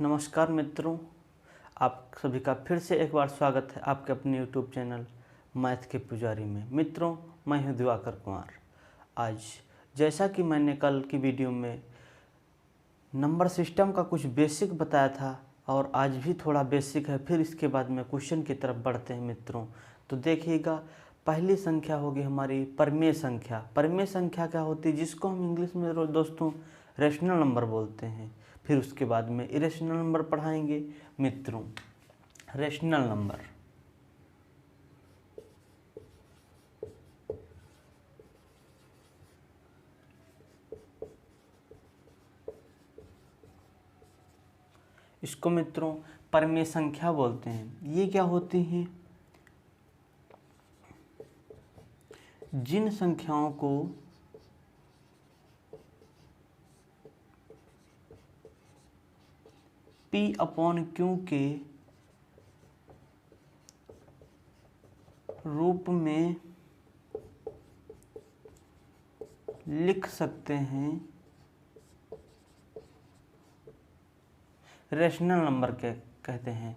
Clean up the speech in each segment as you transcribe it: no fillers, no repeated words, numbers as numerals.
नमस्कार मित्रों, आप सभी का फिर से एक बार स्वागत है आपके अपने यूट्यूब चैनल मैथ के पुजारी में। मित्रों, मैं हूं दिवाकर कुमार। आज जैसा कि मैंने कल की वीडियो में नंबर सिस्टम का कुछ बेसिक बताया था और आज भी थोड़ा बेसिक है, फिर इसके बाद में क्वेश्चन की तरफ बढ़ते हैं मित्रों। तो देखिएगा, पहली संख्या होगी हमारी परमेय संख्या। परमेय संख्या क्या होती है, जिसको हम इंग्लिश में दोस्तों रेशनल नंबर बोलते हैं। फिर उसके बाद में इरेशनल नंबर पढ़ाएंगे मित्रों। रेशनल नंबर, इसको मित्रों परमेय संख्या बोलते हैं। ये क्या होती हैं, जिन संख्याओं को P/Q के रूप में लिख सकते हैं, रेशनल नंबर के कहते हैं।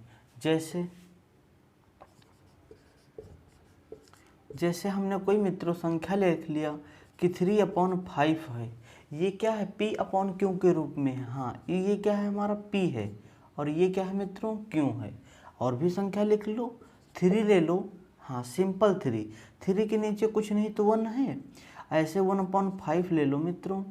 जैसे हमने कोई मित्रों संख्या लिख लिया कि 3/5 है। ये क्या है, P/Q के रूप में है। हाँ, ये क्या है, हमारा P है और ये क्या है मित्रों, Q है। और भी संख्या लिख लो, 3 ले लो। हाँ, सिंपल 3 के नीचे कुछ नहीं तो 1 है। ऐसे 1/5 ले लो मित्रों।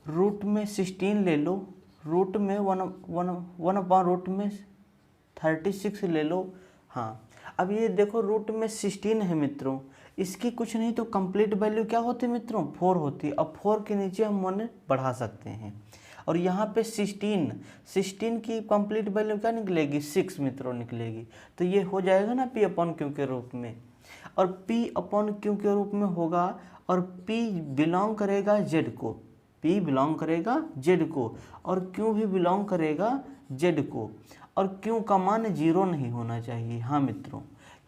रूट में 16 ले लो, रूट में 1/√36 ले लो। हाँ, अब ये देखो रूट में 16 है मित्रों, इसकी कुछ नहीं तो कंप्लीट वैल्यू क्या होती है मित्रों, 4 होती है। अब 4 के नीचे हम 1 बढ़ा सकते हैं। और यहाँ पे 16 की कंप्लीट वैल्यू क्या निकलेगी, 6 मित्रों निकलेगी। तो ये हो जाएगा ना P/Q के रूप में। और P/Q के रूप में होगा और P बिलोंग करेगा Z को, P बिलोंग करेगा Z को और Q भी बिलोंग करेगा Z को। और Q का मान 0 नहीं होना चाहिए। हाँ मित्रों,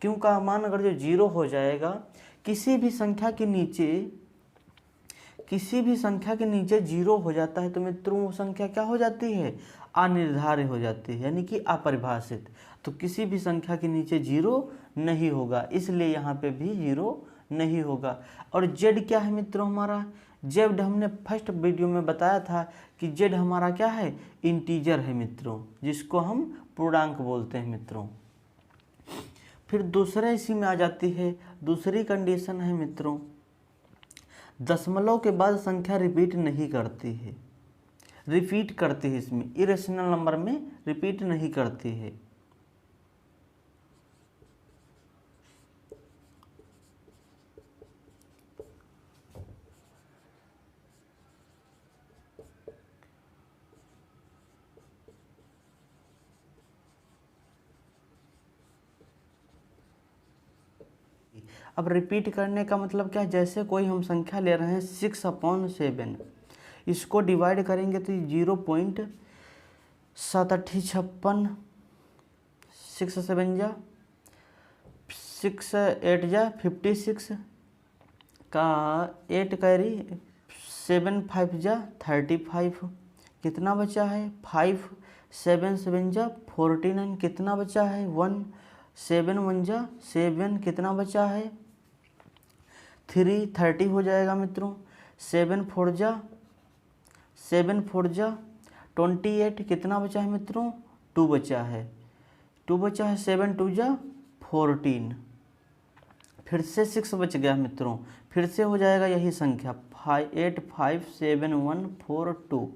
Q का मान अगर जो 0 हो जाएगा, किसी भी संख्या के नीचे 0 हो जाता है तो मित्रों वो संख्या क्या हो जाती है, अनिर्धार्य हो जाती है, यानी कि अपरिभाषित। तो किसी भी संख्या के नीचे 0 नहीं होगा, इसलिए यहाँ पे भी 0 नहीं होगा। और Z क्या है मित्रों, हमारा Z हमने फर्स्ट वीडियो में बताया था कि Z हमारा क्या है, इंटीजर है मित्रों, जिसको हम पूर्णांक बोलते हैं मित्रों। फिर दूसरा इसी में आ जाती है, दूसरी कंडीशन है मित्रों, दशमलव के बाद संख्या रिपीट नहीं करती है, रिपीट करती है इसमें, इरेशनल नंबर में रिपीट नहीं करती है। अब रिपीट करने का मतलब क्या है, जैसे कोई हम संख्या ले रहे हैं 6/7, इसको डिवाइड करेंगे तो 0.7856, 6/7 6/8 का 8 कैरी, 7/5 कितना बचा है 5, 7/7 49 कितना बचा है 1, 7/1 कितना बचा है 3, 30 हो जाएगा मित्रों। 7/4 28 कितना बचा है मित्रों, 2 बचा है, 7/2 14, फिर से 6 बच गया मित्रों। फिर से हो जाएगा यही संख्या 85714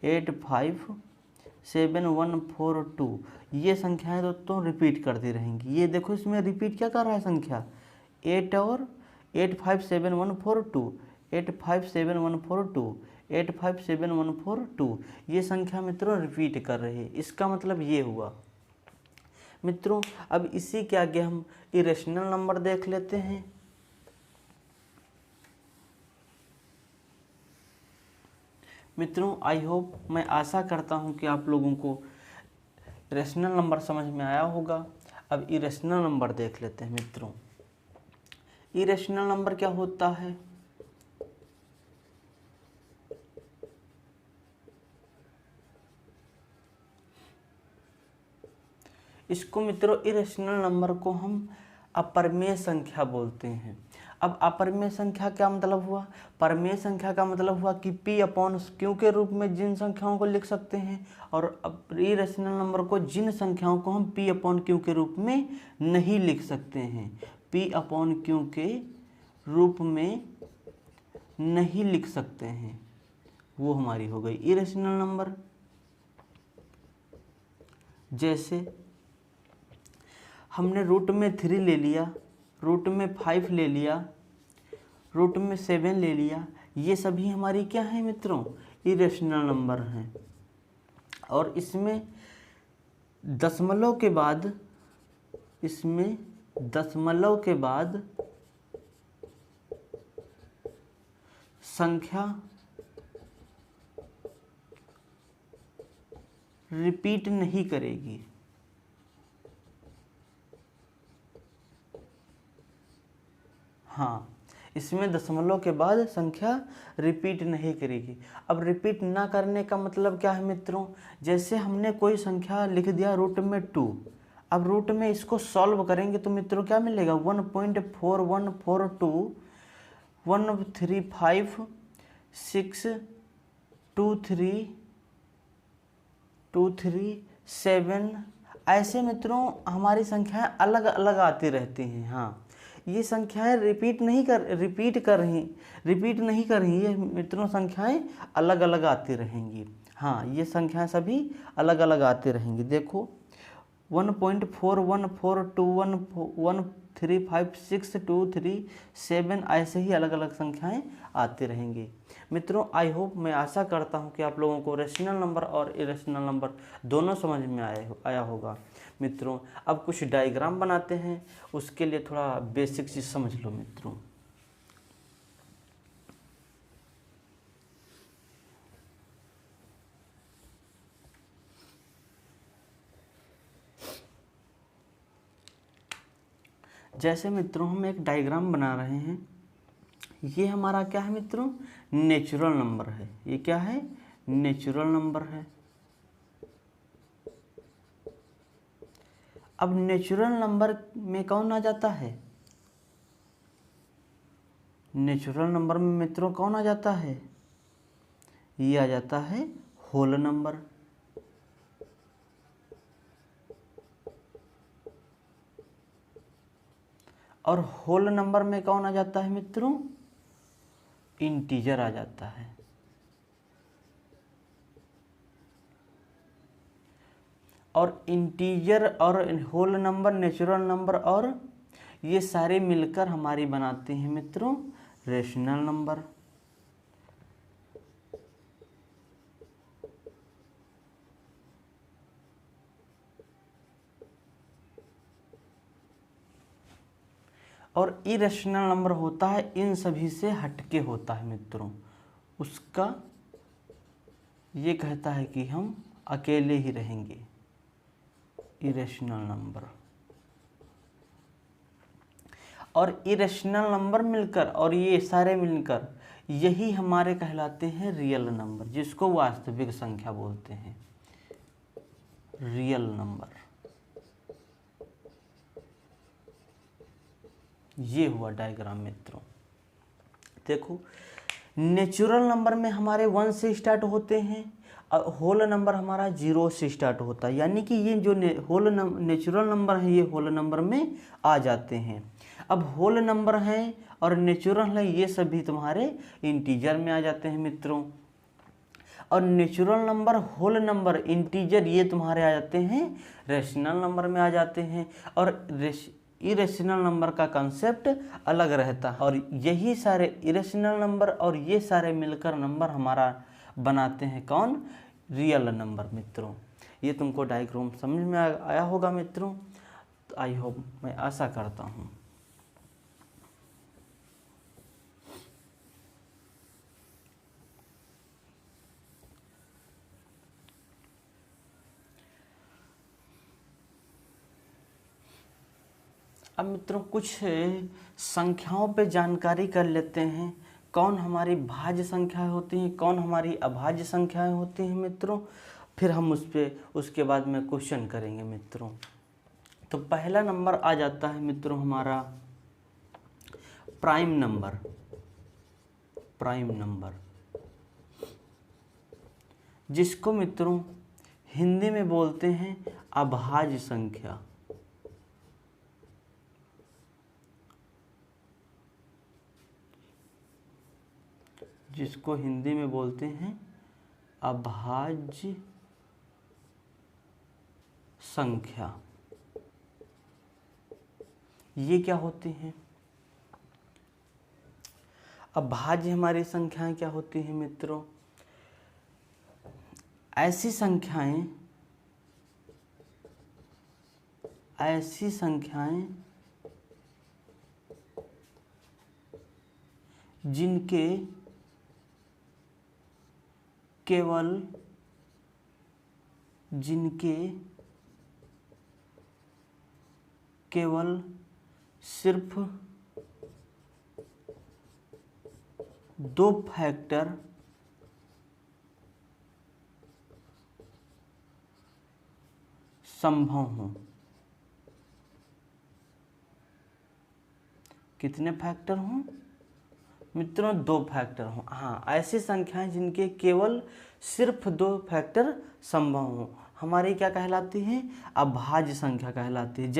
85714। ये संख्याएं दोस्तों रिपीट करती रहेंगी। ये देखो इसमें रिपीट क्या कर रहा है संख्या, 8 और 85714 85714 85714, ये संख्या मित्रों रिपीट कर रही है। इसका मतलब ये हुआ मित्रों। अब इसी के आगे हम इरेशनल नंबर देख लेते हैं। मित्रों, आई होप, मैं आशा करता हूं कि आप लोगों को रेशनल नंबर समझ में आया होगा। अब इरेशनल नंबर देख लेते हैं मित्रों। इरेशनल नंबर क्या होता है, इसको मित्रों इरेशनल नंबर को हम अपरिमेय संख्या बोलते हैं। अब अपरिमेय संख्या क्या मतलब हुआ? परिमेय संख्या का मतलब हुआ कि p अपॉन q के रूप में जिन संख्याओं को लिख सकते हैं, और इरेशनल नंबर को जिन संख्याओं को हम p अपॉन q के रूप में नहीं लिख सकते हैं, p अपॉन q के रूप में नहीं लिख सकते हैं, वो हमारी हो गई इरेशनल नंबर। जैसे हमने रूट में 3 ले लिया, रूट में 5 ले लिया, रूट में 7 ले लिया, ये सभी हमारी क्या है मित्रों? इरेशनल नंबर हैं। और इसमें दशमलव के बाद, इसमें दशमलव के बाद संख्या रिपीट नहीं करेगी। हाँ, इसमें दशमलव के बाद संख्या रिपीट नहीं करेगी। अब रिपीट ना करने का मतलब क्या है मित्रों? जैसे हमने कोई संख्या लिख दिया रूट में 2, अब रूट में इसको सॉल्व करेंगे तो मित्रों क्या मिलेगा? 1.4142 135,623,237 ऐसे मित्रों हमारी संख्याएं अलग अलग आती रहती हैं। हाँ, ये संख्याएं रिपीट नहीं कर रही, ये मित्रों संख्याएं अलग अलग आती रहेंगी। हाँ, ये संख्याएं सभी अलग अलग आती रहेंगी। देखो 1.4142135623 ऐसे ही अलग अलग संख्याएं आती रहेंगी। मित्रों आई होप, मैं आशा करता हूं कि आप लोगों को रेशनल नंबर और इरेशनल नंबर दोनों समझ में आया होगा। मित्रों अब कुछ डायग्राम बनाते हैं, उसके लिए थोड़ा बेसिक चीज़ समझ लो मित्रों। जैसे मित्रों हम एक डायग्राम बना रहे हैं, ये हमारा क्या है मित्रों? नेचुरल नंबर है। ये क्या है? नेचुरल नंबर है। अब नेचुरल नंबर में कौन आ जाता है? नेचुरल नंबर में मित्रों कौन आ जाता है? ये आ जाता है होल नंबर। और होल नंबर में कौन आ जाता है मित्रों? इंटीजर आ जाता है। और इंटीजर और होल नंबर, नेचुरल नंबर और ये सारे मिलकर हमारी बनाते हैं मित्रों रेशनल नंबर। और इरेशनल नंबर होता है इन सभी से हटके होता है मित्रों, उसका ये कहता है कि हम अकेले ही रहेंगे, इरेशनल नंबर। और इरेशनल नंबर मिलकर और ये सारे मिलकर यही हमारे कहलाते हैं रियल नंबर, जिसको वास्तविक संख्या बोलते हैं, रियल नंबर। ये हुआ डायग्राम मित्रों। देखो नेचुरल नंबर में हमारे 1 से स्टार्ट होते हैं, होल नंबर हमारा 0 से स्टार्ट होता है, यानी कि ये जो नेचुरल नंबर है ये होल नंबर में आ जाते हैं। अब होल नंबर हैं और नेचुरल है, ये सभी तुम्हारे इंटीजर में आ जाते हैं मित्रों। और natural number, whole number, integer ये तुम्हारे आ जाते हैं रेशनल नंबर में आ जाते हैं। और इरेशनल नंबर का कंसेप्ट अलग रहता है, और यही सारे इरेशनल नंबर और ये सारे मिलकर नंबर हमारा बनाते हैं कौन? रियल नंबर मित्रों। ये तुमको डायग्राम समझ में आया होगा मित्रों, तो आई होप, मैं आशा करता हूँ। अब मित्रों कुछ संख्याओं पे जानकारी कर लेते हैं, कौन हमारी भाज्य संख्याएं होती हैं, कौन हमारी अभाज्य संख्याएं होती हैं मित्रों। फिर हम उसके बाद में क्वेश्चन करेंगे मित्रों। तो पहला नंबर आ जाता है मित्रों हमारा प्राइम नंबर। प्राइम नंबर जिसको मित्रों हिंदी में बोलते हैं अभाज्य संख्या। जिसको हिंदी में बोलते हैं अभाज्य संख्या। ये क्या होती हैं? अभाज्य हमारी संख्याएं क्या होती हैं मित्रों? ऐसी संख्याएं जिनके केवल सिर्फ दो फैक्टर संभव हों। कितने फैक्टर हों मित्रों? 2 फैक्टर हों। हाँ, ऐसी संख्याएं जिनके केवल सिर्फ 2 फैक्टर संभव हों हमारी क्या कहलाती हैं? अभाज्य संख्या कहलाती है।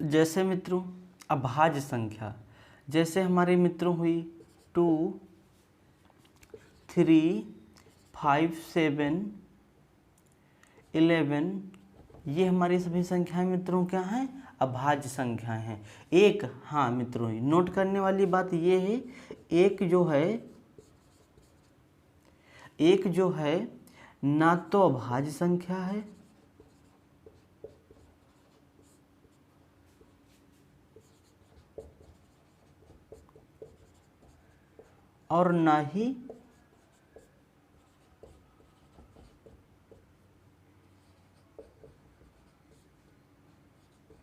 जैसे मित्रों अभाज्य संख्या जैसे हमारे मित्रों हुई 2, 3, 5, 7, 11। ये हमारी सभी संख्याएं मित्रों क्या हैं? अभाज्य संख्याएं हैं। एक, हाँ मित्रों नोट करने वाली बात ये है, एक जो है ना तो अभाज्य संख्या है और ना ही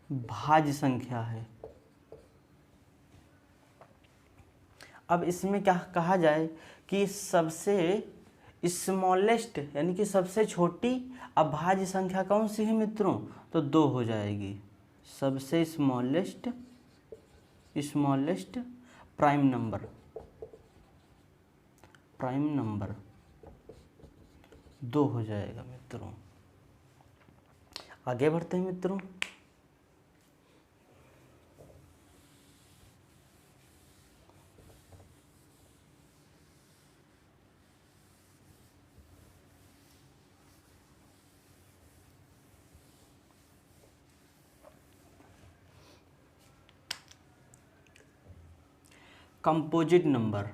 भाज्य संख्या है। अब इसमें क्या कहा जाए कि सबसे स्मॉलेस्ट यानी कि सबसे छोटी अभाज्य संख्या कौन सी है मित्रों? तो 2 हो जाएगी। सबसे स्मॉलेस्ट प्राइम नंबर 2 हो जाएगा मित्रों। आगे बढ़ते हैं मित्रों। कंपोजिट नंबर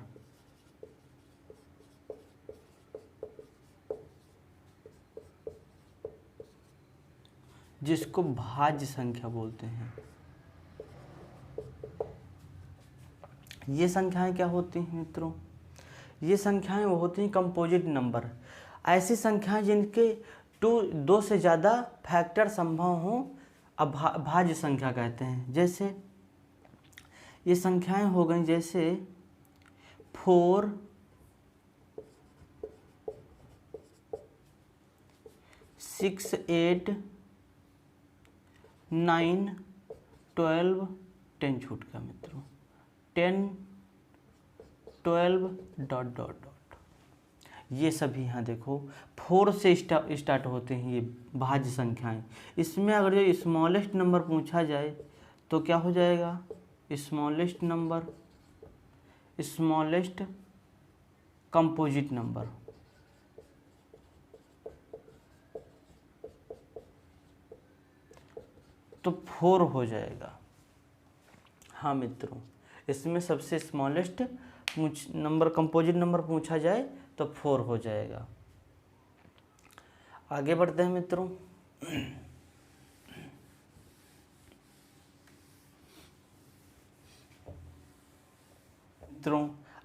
जिसको भाज्य संख्या बोलते हैं। ये संख्याएं क्या होती हैं मित्रों? ये संख्याएं वो होती हैं कंपोजिट नंबर। ऐसी संख्याएं जिनके 2 से ज़्यादा फैक्टर संभव हों भाज्य संख्या कहते हैं। जैसे ये संख्याएं हो गई जैसे 4, 6, 8, 9, 12, 10 छूट गया मित्रों, 10, 12 ... ये सभी यहाँ देखो 4 से स्टार्ट होते हैं ये भाज्य संख्याएं। इसमें अगर जो स्मॉलेस्ट नंबर पूछा जाए तो क्या हो जाएगा? Smallest composite number. तो 4 हो जाएगा। हाँ मित्रों, इसमें सबसे स्मॉलेस्ट नंबर कंपोजिट नंबर पूछा जाए तो 4 हो जाएगा। आगे बढ़ते हैं मित्रों।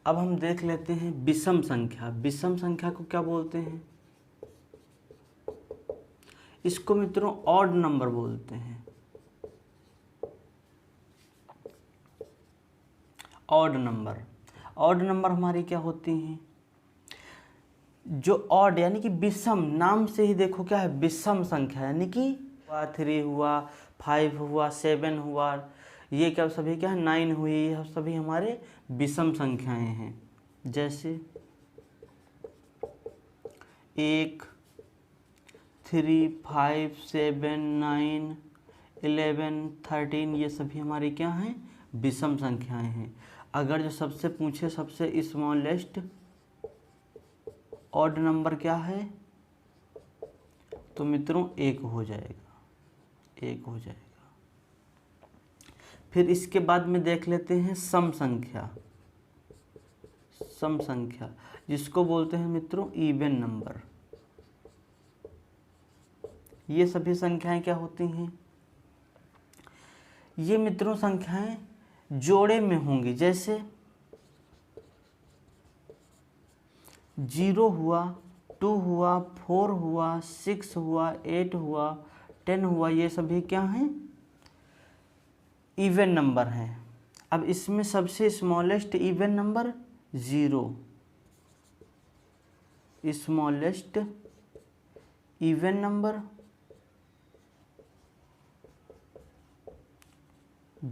अब हम देख लेते हैं विषम संख्या। विषम संख्या को क्या बोलते हैं? इसको मित्रों ऑड नंबर बोलते हैं। ऑड नंबर हमारी क्या होती हैं? जो ऑड यानी कि विषम, नाम से ही देखो क्या है, विषम संख्या, यानी कि 3 हुआ, 5 हुआ, 7 हुआ, ये क्या सभी क्या है, 9 हुई, यह सभी हमारे विषम संख्याएं हैं। जैसे 1, 3, 5, 7, 9, 11, 13, ये सभी हमारी क्या हैं, विषम संख्याएं हैं। अगर जो सबसे पूछे सबसे स्मॉलेस्ट ऑड नंबर क्या है, तो मित्रों 1 हो जाएगा, 1 हो जाएगा। फिर इसके बाद में देख लेते हैं सम संख्या, सम संख्या जिसको बोलते हैं मित्रों इवन नंबर। ये सभी संख्याएं क्या होती हैं, ये मित्रों संख्याएं जोड़े में होंगी। जैसे 0 हुआ, 2 हुआ, 4 हुआ, 6 हुआ, 8 हुआ, 10 हुआ, ये सभी क्या हैं, इवन नंबर हैं। अब इसमें सबसे smallest even number 0, smallest even number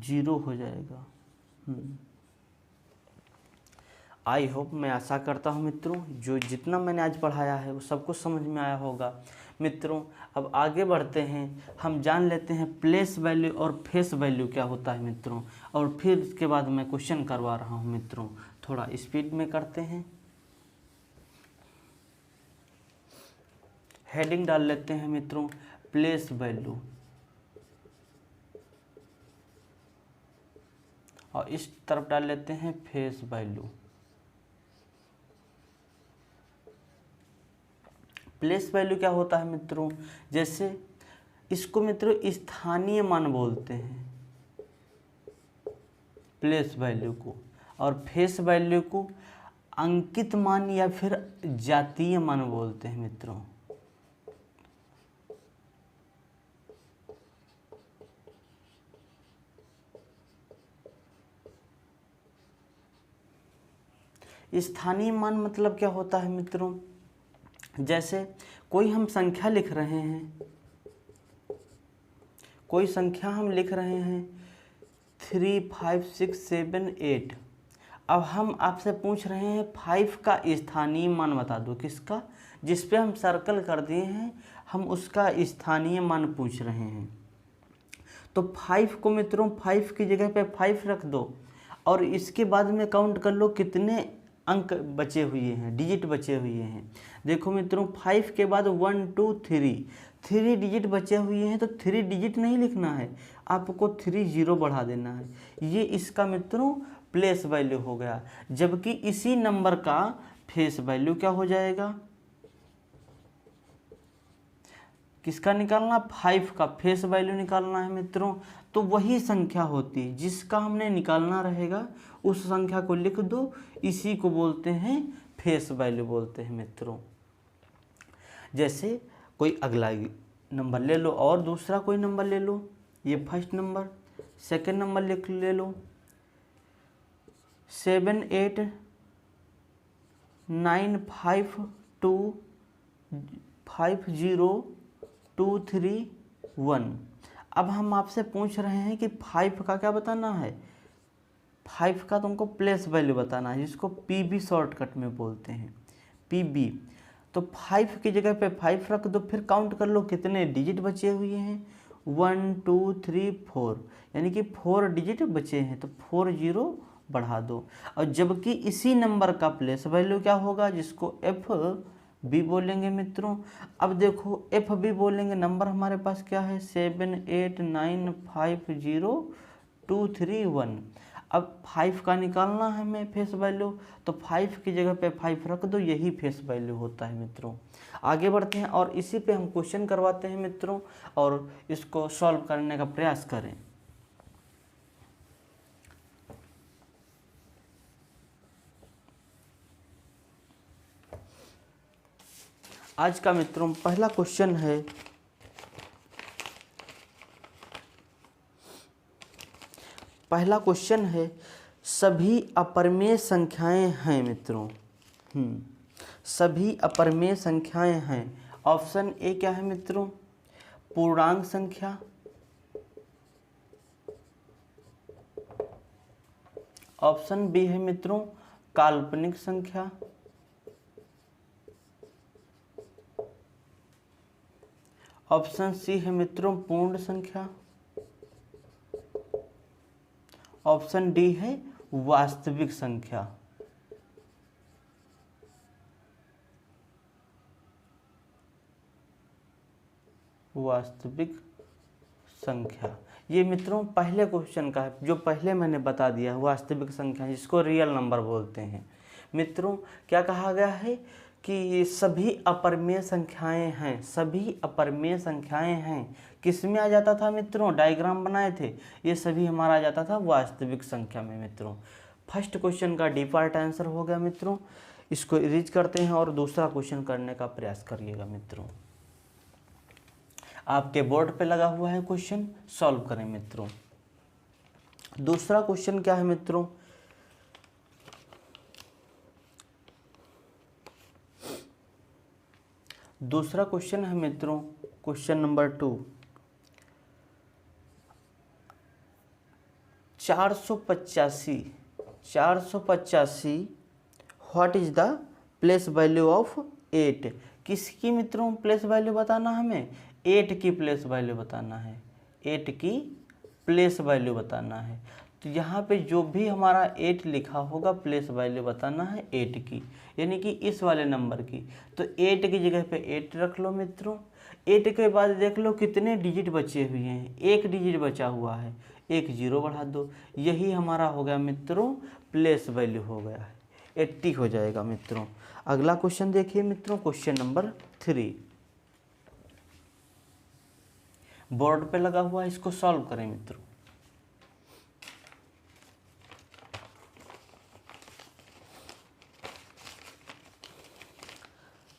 0 हो जाएगा। आई होप, मैं आशा करता हूँ मित्रों जो जितना मैंने आज पढ़ाया है वो सबको समझ में आया होगा। मित्रों अब आगे बढ़ते हैं, हम जान लेते हैं प्लेस वैल्यू और फेस वैल्यू क्या होता है मित्रों, और फिर इसके बाद मैं क्वेश्चन करवा रहा हूँ मित्रों, थोड़ा स्पीड में करते हैं। हेडिंग डाल लेते हैं मित्रों प्लेस वैल्यू, और इस तरफ डाल लेते हैं फेस वैल्यू। प्लेस वैल्यू क्या होता है मित्रों, जैसे इसको मित्रों स्थानीय मान बोलते हैं प्लेस वैल्यू को, और फेस वैल्यू को अंकित मान या फिर जातीय मान बोलते हैं मित्रों। स्थानीय मान मतलब क्या होता है मित्रों, जैसे कोई हम संख्या लिख रहे हैं, कोई संख्या हम लिख रहे हैं 3, 5, 6, 7, 8। अब हम आपसे पूछ रहे हैं 5 का स्थानीय मान बता दो, किसका, जिस पे हम सर्कल कर दिए हैं, हम उसका स्थानीय मान पूछ रहे हैं। तो 5 को मित्रों 5 की जगह पे 5 रख दो, और इसके बाद में काउंट कर लो कितने अंक बचे हुए हैं, डिजिट बचे हुए हैं। देखो मित्रों 5 के बाद 1, 2, 3 डिजिट बचे हुए हैं, तो 3 डिजिट नहीं लिखना है, आपको 3 0 बढ़ा देना है। ये इसका मित्रों प्लेस वैल्यू हो गया। जबकि इसी नंबर का फेस वैल्यू क्या हो जाएगा, किसका निकालना, 5 का फेस वैल्यू निकालना है मित्रों। तो वही संख्या होती है जिसका हमने निकालना रहेगा, उस संख्या को लिख दो, इसी को बोलते हैं फेस वैल्यू बोलते हैं मित्रों। जैसे कोई अगला नंबर ले लो और दूसरा कोई नंबर ले लो, ये फर्स्ट नंबर, सेकंड नंबर लिख ले लो 7, 8, 9, 5, 2, 5, 0, 2, 3, 1। अब हम आपसे पूछ रहे हैं कि 5 का क्या बताना है, 5 का तुमको प्लेस वैल्यू बताना है, जिसको पीबी शॉर्टकट में बोलते हैं, पीबी। तो 5 की जगह पे 5 रख दो, फिर काउंट कर लो कितने डिजिट बचे हुए हैं, 1, 2, 3, 4, यानी कि 4 डिजिट बचे हैं, तो 4 0 बढ़ा दो। और जबकि इसी नंबर का प्लेस वैल्यू क्या होगा, जिसको एफ बी बोलेंगे मित्रों। अब देखो एफ बी बोलेंगे, नंबर हमारे पास क्या है 7, 8, 9, 5, 0, 2, 3, 1। अब 5 का निकालना है हमें फेस वैल्यू, तो 5 की जगह पे 5 रख दो, यही फेस वैल्यू होता है मित्रों। आगे बढ़ते हैं और इसी पे हम क्वेश्चन करवाते हैं मित्रों, और इसको सॉल्व करने का प्रयास करें। आज का मित्रों पहला क्वेश्चन है, सभी अपरिमेय संख्याएं हैं मित्रों। सभी अपरिमेय संख्याएं हैं। ऑप्शन ए क्या है मित्रों? पूर्णांक संख्या। ऑप्शन बी है मित्रों काल्पनिक संख्या। ऑप्शन सी है मित्रों पूर्ण संख्या। ऑप्शन डी है वास्तविक संख्या। वास्तविक संख्या। ये मित्रों पहले क्वेश्चन का है, जो पहले मैंने बता दिया, वास्तविक संख्या जिसको रियल नंबर बोलते हैं। मित्रों क्या कहा गया है कि ये सभी अपरिमेय संख्याएं हैं, सभी अपरिमेय संख्याएं हैं। किस में आ जाता था मित्रों? डायग्राम बनाए थे, ये सभी हमारा आ जाता था वास्तविक संख्या में मित्रों। फर्स्ट क्वेश्चन का डी पार्ट आंसर हो गया मित्रों। इसको इरेज करते हैं और दूसरा क्वेश्चन करने का प्रयास करिएगा मित्रों। आपके बोर्ड पे लगा हुआ है क्वेश्चन, सॉल्व करें मित्रों। दूसरा क्वेश्चन क्या है मित्रों? दूसरा क्वेश्चन है मित्रों question number 2। 485 what is the place value of 8? किसकी मित्रों प्लेस वैल्यू बताना? हमें 8 की प्लेस वैल्यू बताना है। 8 की प्लेस वैल्यू बताना है। तो यहाँ पे जो भी हमारा 8 लिखा होगा प्लेस वैल्यू बताना है 8 की, यानी कि इस वाले नंबर की। तो 8 की जगह पे 8 रख लो मित्रों। 8 के बाद देख लो कितने डिजिट बचे हुए हैं, एक डिजिट बचा हुआ है, एक जीरो बढ़ा दो, यही हमारा हो गया मित्रों प्लेस वैल्यू हो गया है, 80 हो जाएगा मित्रों। अगला क्वेश्चन देखिए मित्रों, क्वेश्चन नंबर 3 बोर्ड पे लगा हुआ है, इसको सॉल्व करें मित्रों।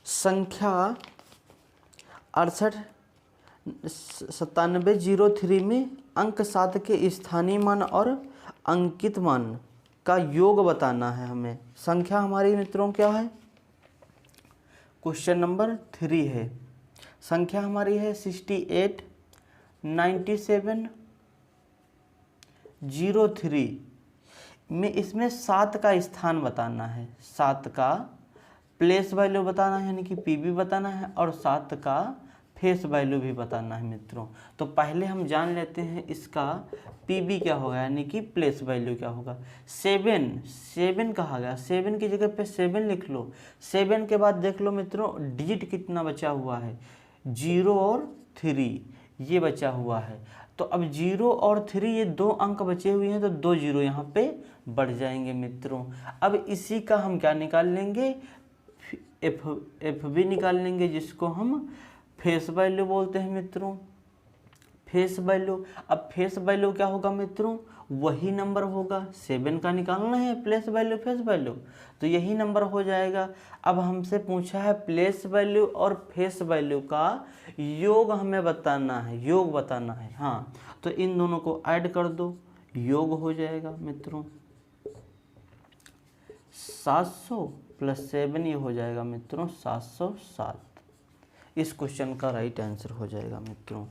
संख्या 989703 में अंक 7 के स्थानीय मान और अंकित मान का योग बताना है हमें। संख्या हमारी मित्रों क्या है? क्वेश्चन नंबर 3 है। संख्या हमारी है 689703 में इसमें 7 का स्थान बताना है, 7 का प्लेस वैल्यू बताना है, यानी कि पीबी बताना है, और 7 का फेस वैल्यू भी बताना है मित्रों। तो पहले हम जान लेते हैं इसका पीबी क्या होगा, यानी कि प्लेस वैल्यू क्या होगा। 7 कहा गया, 7 की जगह पे 7 लिख लो। 7 के बाद देख लो मित्रों डिजिट कितना बचा हुआ है, 0 और 3 ये बचा हुआ है। तो अब 0 और 3 ये 2 अंक बचे हुए हैं, तो 2 जीरो यहाँ पे बढ़ जाएंगे मित्रों। अब इसी का हम क्या निकाल लेंगे? एफ भी निकाल लेंगे, जिसको हम फेस वैल्यू बोलते हैं मित्रों। फेस वैल्यू, अब फेस वैल्यू क्या होगा मित्रों? वही नंबर होगा, 7 का निकालना है प्लेस वैल्यू फेस वैल्यू, तो यही नंबर हो जाएगा। अब हमसे पूछा है प्लेस वैल्यू और फेस वैल्यू का योग हमें बताना है, योग बताना है। हाँ, तो इन दोनों को ऐड कर दो, योग हो जाएगा मित्रों 700 + 7, ये हो जाएगा मित्रों 707। इस क्वेश्चन का राइट आंसर हो जाएगा मित्रों।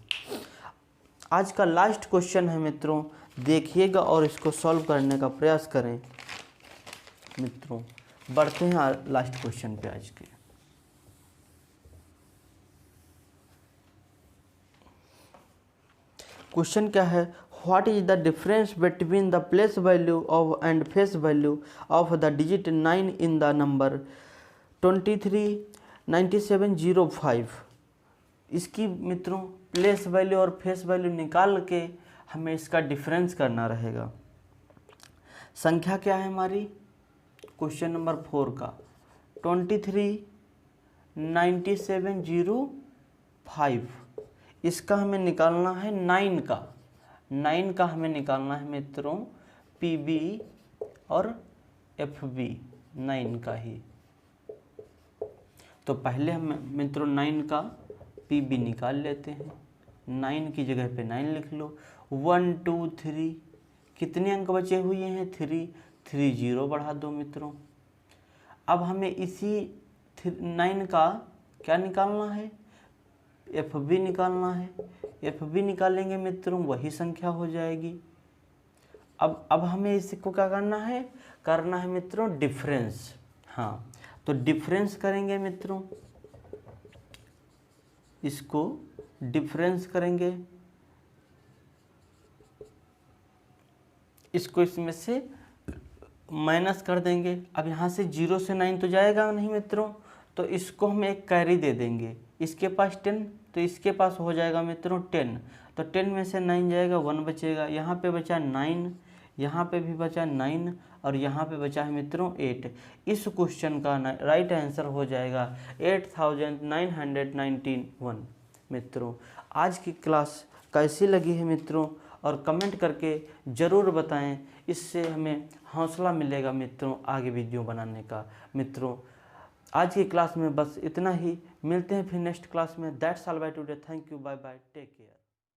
आज का लास्ट क्वेश्चन है मित्रों, देखिएगा और इसको सॉल्व करने का प्रयास करें मित्रों। बढ़ते हैं लास्ट क्वेश्चन पे आज के। क्वेश्चन क्या है? What is the difference between the place value of and face value of the digit 9 in the number 239705? इसकी मित्रों प्लेस वैल्यू और फेस वैल्यू निकाल के हमें इसका डिफरेंस करना रहेगा। संख्या क्या है हमारी? क्वेश्चन नंबर 4 का 239705, इसका हमें निकालना है 9 का। 9 का हमें निकालना है मित्रों पीबी और एफबी, 9 का ही। तो पहले हम मित्रों 9 का पीबी निकाल लेते हैं। 9 की जगह पे 9 लिख लो। 1 2 3 कितने अंक बचे हुए हैं? 3 0 बढ़ा दो मित्रों। अब हमें इसी 9 का क्या निकालना है, एफ बी निकालना है। एफ बी निकालेंगे मित्रों वही संख्या हो जाएगी। अब हमें इसको क्या करना है मित्रों डिफरेंस। हाँ, तो डिफरेंस करेंगे मित्रों, इसको डिफरेंस करेंगे, इसको इसमें से माइनस कर देंगे। अब यहाँ से 0 से 9 तो जाएगा नहीं मित्रों, तो इसको हम एक कैरी दे देंगे। इसके पास 10 तो इसके पास हो जाएगा मित्रों 10, तो 10 में से 9 जाएगा 1 बचेगा। यहाँ पे बचा 9, यहाँ पे भी बचा 9 और यहाँ पे बचा है मित्रों 8। इस क्वेश्चन का राइट आंसर हो जाएगा 8991। मित्रों आज की क्लास कैसी लगी है मित्रों, और कमेंट करके ज़रूर बताएं, इससे हमें हौसला मिलेगा मित्रों आगे वीडियो बनाने का। मित्रों आज की क्लास में बस इतना ही, मिलते हैं फिर नेक्स्ट क्लास में। That's all by today, thank you, bye bye, take care.